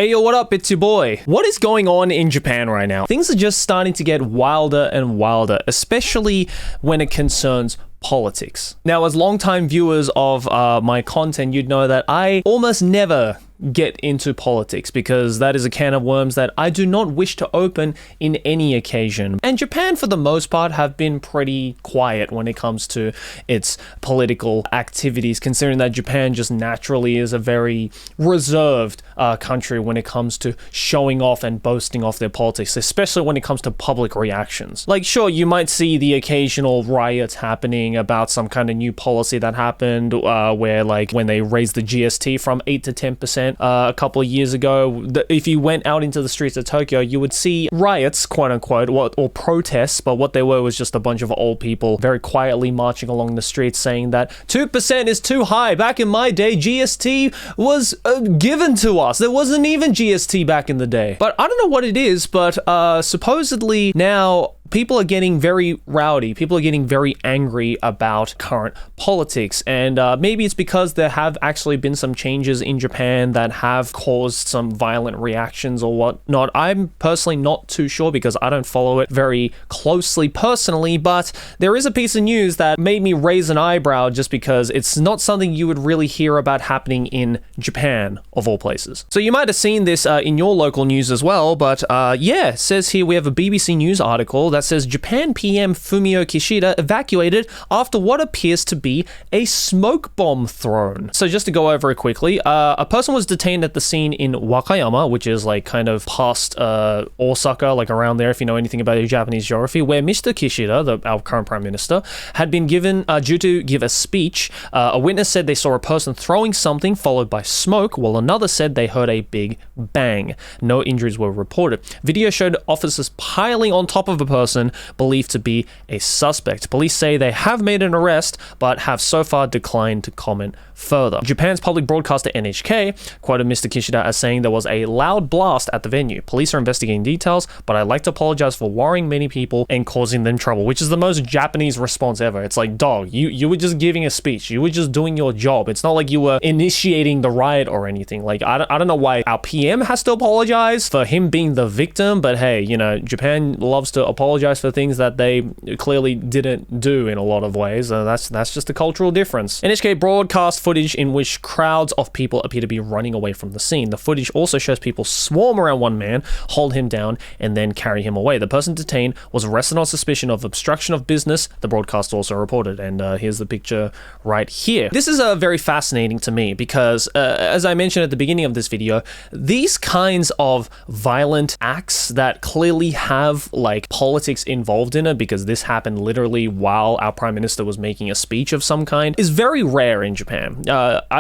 Hey yo, what up? It's your boy. What is going on in Japan right now? Things are just starting to get wilder and wilder, especially when it concerns politics. Now, as longtime viewers of my content, you'd know that I almost never get into politics because that is a can of worms that I do not wish to open in any occasion. And Japan, for the most part, have been pretty quiet when it comes to its political activities, considering that Japan just naturally is a very reserved country when it comes to showing off and boasting off their politics, especially when it comes to public reactions. Like, sure, you might see the occasional riots happening about some kind of new policy that happened where, like, when they raised the GST from 8 to 10%, a couple of years ago, if you went out into the streets of Tokyo, you would see riots, quote unquote, or protests, but what they were was just a bunch of old people very quietly marching along the streets saying that 2% is too high. Back in my day, GST was given to us. There wasn't even GST back in the day. But I don't know what it is, but supposedly now people are getting very rowdy. People are getting very angry about current politics. And maybe it's because there have actually been some changes in Japan that have caused some violent reactions or whatnot. I'm personally not too sure because I don't follow it very closely personally, but there is a piece of news that made me raise an eyebrow just because it's not something you would really hear about happening in Japan, of all places. So you might have seen this in your local news as well, but yeah, it says here we have a BBC News article that says Japan PM Fumio Kishida evacuated after what appears to be a smoke bomb thrown. So just to go over it quickly, a person was detained at the scene in Wakayama, which is like kind of past Osaka, like around there if you know anything about Japanese geography, where Mr. Kishida, our current prime minister, had been given due to give a speech. A witness said they saw a person throwing something followed by smoke, while another said they heard a big bang. No injuries were reported. Video showed officers piling on top of a person believed to be a suspect. Police say they have made an arrest, but have so far declined to comment further. Japan's public broadcaster NHK quoted Mr. Kishida as saying there was a loud blast at the venue. Police are investigating details, but I'd like to apologize for worrying many people and causing them trouble, which is the most Japanese response ever. It's like, dog, you were just giving a speech. You were just doing your job. It's not like you were initiating the riot or anything. Like, I don't know why our PM has to apologize for him being the victim, but hey, you know, Japan loves to apologize for things that they clearly didn't do in a lot of ways. That's just a cultural difference. NHK broadcast footage in which crowds of people appear to be running away from the scene. The footage also shows people swarm around one man, hold him down, and then carry him away. The person detained was arrested on suspicion of obstruction of business, the broadcast also reported, and here's the picture right here. This is very fascinating to me because, as I mentioned at the beginning of this video, these kinds of violent acts that clearly have like politics involved in it, because this happened literally while our prime minister was making a speech of some kind, is very rare in Japan.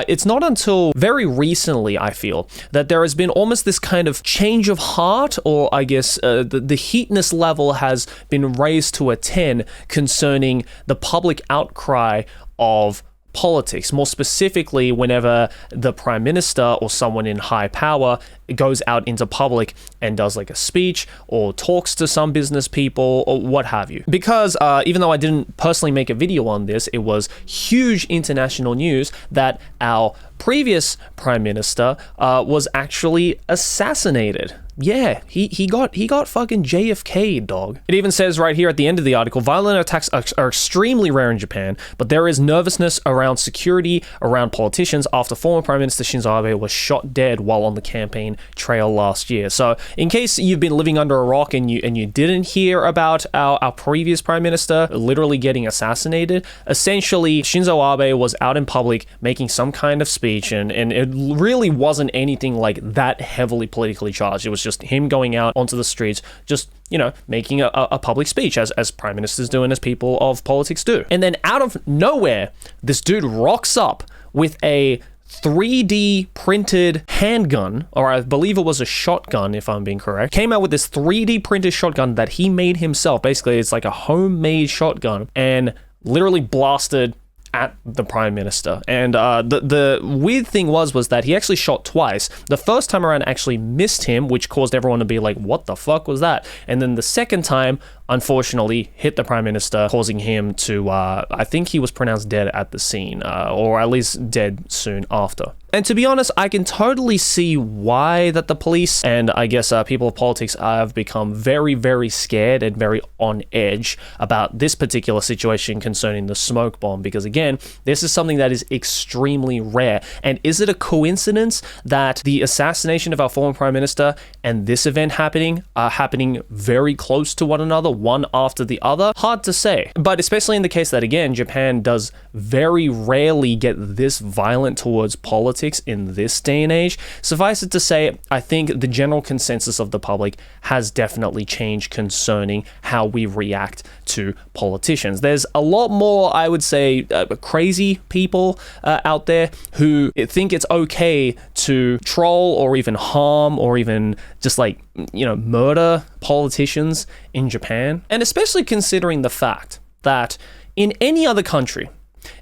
It's not until very recently, I feel, that there has been almost this kind of change of heart, or I guess the heatness level has been raised to a 10 concerning the public outcry of politics. More specifically, whenever the prime minister or someone in high power goes out into public and does like a speech or talks to some business people or what have you. Because even though I didn't personally make a video on this, it was huge international news that our previous prime minister was actually assassinated. Yeah, he got fucking JFK'd, dog. It even says right here at the end of the article, violent attacks are extremely rare in Japan, but there is nervousness around security around politicians after former Prime Minister Shinzo Abe was shot dead while on the campaign trail last year. So in case you've been living under a rock and you didn't hear about our previous Prime Minister literally getting assassinated, essentially Shinzo Abe was out in public making some kind of speech, and it really wasn't anything like that heavily politically charged. It was just him going out onto the streets, just, you know, making a public speech as prime ministers do and as people of politics do. And then out of nowhere, this dude rocks up with a 3D printed handgun, or I believe it was a shotgun if I'm being correct, came out with this 3D printed shotgun that he made himself. Basically, it's like a homemade shotgun, and literally blasted at the prime minister. And the weird thing was that he actually shot twice. The first time around actually missed him, which caused everyone to be like, what the fuck was that? And then the second time, unfortunately, hit the prime minister, causing him to, I think he was pronounced dead at the scene, or at least dead soon after. And to be honest, I can totally see why that the police and I guess people of politics have become very, very scared and very on edge about this particular situation concerning the smoke bomb, because again, this is something that is extremely rare. And is it a coincidence that the assassination of our former prime minister and this event happening are happening very close to one another, one after the other? Hard to say. But especially in the case that, again, Japan does very rarely get this violent towards politics in this day and age, suffice it to say, I think the general consensus of the public has definitely changed concerning how we react to politicians. There's a lot more, I would say, crazy people out there who think it's okay to troll or even harm or even just like, murder politicians in Japan. And especially considering the fact that in any other country,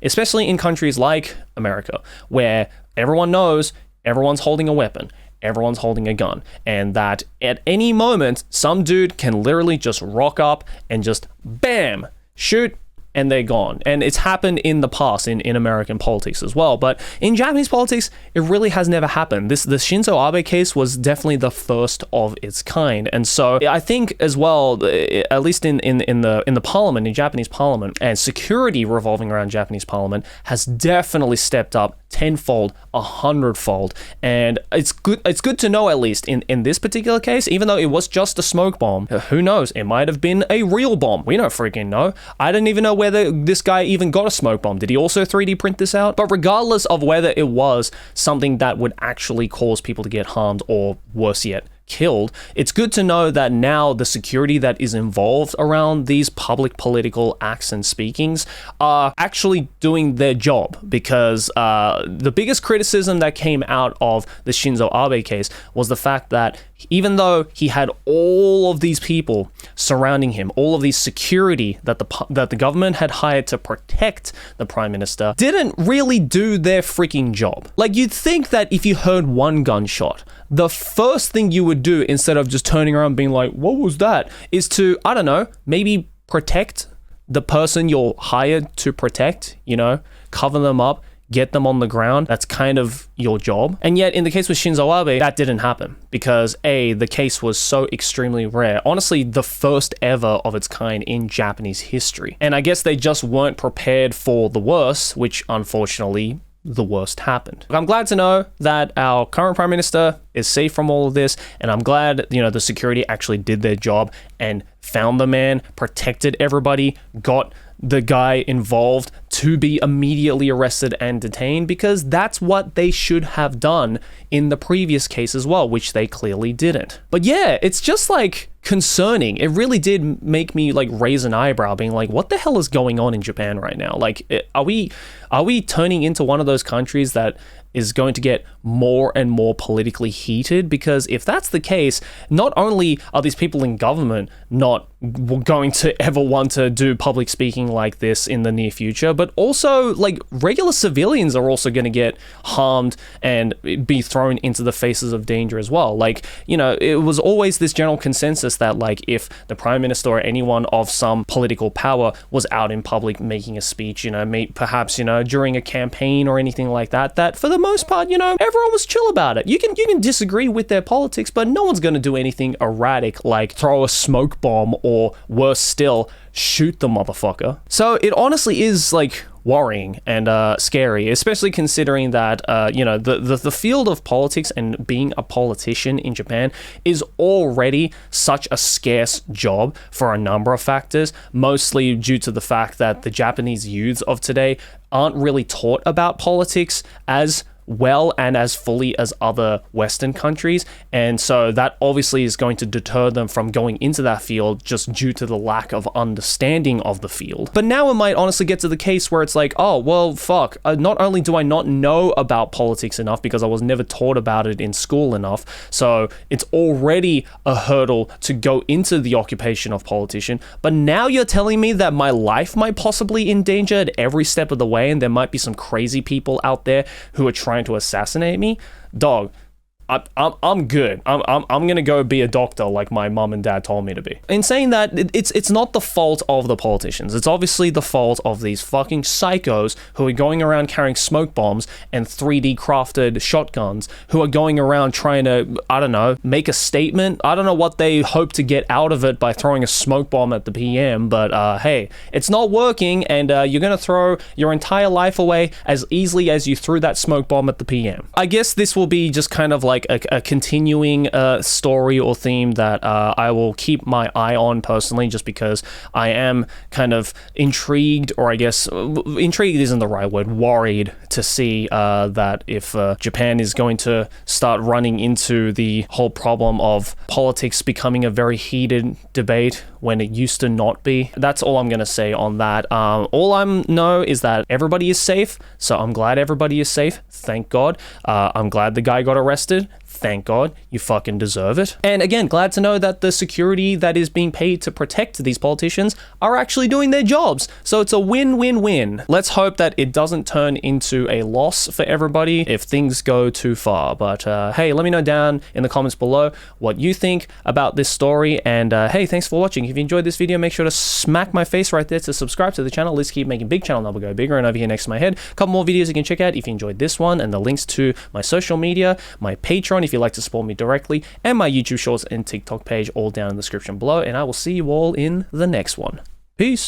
especially in countries like America, where everyone knows everyone's holding a weapon, everyone's holding a gun, and that at any moment, some dude can literally just rock up and just bam, shoot, and they're gone. And it's happened in the past in American politics as well. But in Japanese politics, it really has never happened. The Shinzo Abe case was definitely the first of its kind. And so I think as well, at least in the parliament, in Japanese parliament, and security revolving around Japanese parliament has definitely stepped up tenfold, 100-fold. And it's good to know, at least in this particular case, even though it was just a smoke bomb, who knows, it might have been a real bomb. We don't freaking know. I didn't even know whether this guy even got a smoke bomb. Did he also 3D print this out? But regardless of whether it was something that would actually cause people to get harmed or worse yet, killed, it's good to know that now the security that is involved around these public political acts and speakings are actually doing their job, because the biggest criticism that came out of the Shinzo Abe case was the fact that even though he had all of these people surrounding him, all of these security that the government had hired to protect the prime minister, didn't really do their freaking job. Like, you'd think that if you heard one gunshot, the first thing you would do, instead of just turning around being like, what was that, is to, I don't know, maybe protect the person you're hired to protect, cover them up, get them on the ground. That's kind of your job. And yet in the case with Shinzo Abe, that didn't happen because the case was so extremely rare. Honestly, the first ever of its kind in Japanese history. And I guess they just weren't prepared for the worst, which unfortunately the worst happened. I'm glad to know that our current prime minister is safe from all of this, and I'm glad, the security actually did their job and found the man, protected everybody, got the guy involved to be immediately arrested and detained, because that's what they should have done in the previous case as well, which they clearly didn't. But yeah, it's just like concerning. It really did make me like raise an eyebrow, being like, what the hell is going on in Japan right now? Like, are we turning into one of those countries that is going to get more and more politically heated? Because if that's the case, not only are these people in government not going to ever want to do public speaking like this in the near future, but also like regular civilians are also going to get harmed and be thrown into the faces of danger as well. Like, it was always this general consensus that like if the prime minister or anyone of some political power was out in public making a speech, perhaps during a campaign or anything like that, that for the most part, everyone was chill about it. You can disagree with their politics, but no one's going to do anything erratic like throw a smoke bomb or worse still, shoot the motherfucker. So it honestly is like worrying and scary, especially considering that the field of politics and being a politician in Japan is already such a scarce job for a number of factors, mostly due to the fact that the Japanese youths of today aren't really taught about politics as well and as fully as other Western countries, and so that obviously is going to deter them from going into that field just due to the lack of understanding of the field. But now it might honestly get to the case where it's like, oh well, fuck, not only do I not know about politics enough because I was never taught about it in school enough, so it's already a hurdle to go into the occupation of politician, but now you're telling me that my life might possibly in danger at every step of the way, and there might be some crazy people out there who are trying to assassinate me. Dog, I'm good. I'm gonna go be a doctor like my mom and dad told me to be. In saying that, it's not the fault of the politicians. It's obviously the fault of these fucking psychos who are going around carrying smoke bombs and 3D crafted shotguns, who are going around trying to, I don't know, make a statement. I don't know what they hope to get out of it by throwing a smoke bomb at the PM, but hey, it's not working, and you're gonna throw your entire life away as easily as you threw that smoke bomb at the PM. I guess this will be just kind of like a continuing story or theme that I will keep my eye on personally, just because I am kind of intrigued, or I guess intrigued isn't the right word, worried to see that if Japan is going to start running into the whole problem of politics becoming a very heated debate when it used to not be. That's all I'm going to say on that. All I know is that everybody is safe, so I'm glad everybody is safe. Thank God. I'm glad the guy got arrested. Thank God. You fucking deserve it. And again, glad to know that the security that is being paid to protect these politicians are actually doing their jobs. So it's a win-win-win. Let's hope that it doesn't turn into a loss for everybody if things go too far. But hey, let me know down in the comments below what you think about this story. And hey, thanks for watching. If you enjoyed this video, make sure to smack my face right there to subscribe to the channel. Let's keep making big channel number go bigger. And over here next to my head, a couple more videos you can check out if you enjoyed this one, and the links to my social media, my Patreon if you'd like to support me directly, and my YouTube Shorts and TikTok page all down in the description below. And I will see you all in the next one. Peace.